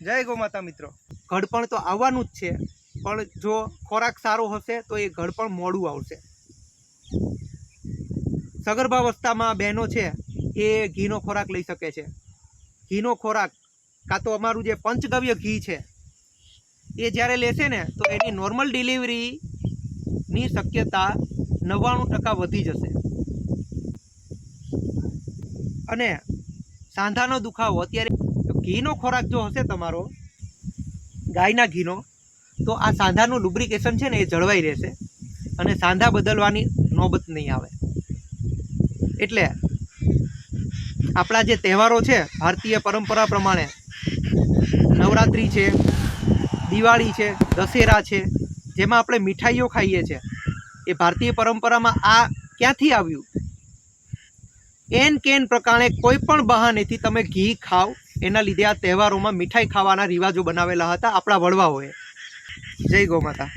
જય ગૌ માતા મિત્રો। ઘડપણ તો આવવાનું જ છે, પણ જો ખોરાક સારો હશે તો એ ઘડપણ મોડું આવશે। સગર્ભાવસ્થામાં બહેનો છે એ ઘીનો ખોરાક લઈ શકે છે। ઘીનો ખોરાક કાં તો અમારું જે પંચગવ્ય ઘી છે એ જ્યારે લેશે ને તો એની નોર્મલ ડિલિવરીની શક્યતા 99% વધી જશે। અને સાંધાનો દુખાવો અત્યારે ઘીનો ખોરાક જો હશે તમારો ગાયના ઘીનો, તો આ સાંધાનું લુબ્રિકેશન છે ને એ જળવાઈ રહેશે અને સાંધા બદલવાની નોબત નહીં આવે। એટલે આપણા જે તહેવારો છે ભારતીય પરંપરા પ્રમાણે, નવરાત્રિ છે, દિવાળી છે, દશેરા છે, જેમાં આપણે મીઠાઈઓ ખાઈએ છીએ, એ ભારતીય પરંપરામાં આ ક્યાંથી આવ્યું? એન કેન પ્રકારે કોઈ પણ બહાનેથી તમે ઘી ખાવ, એના લીધે આ તહેવારોમાં મીઠાઈ ખાવાના રિવાજો બનાવેલા હતા આપણા વડવાઓએ। જય ગૌ માતા।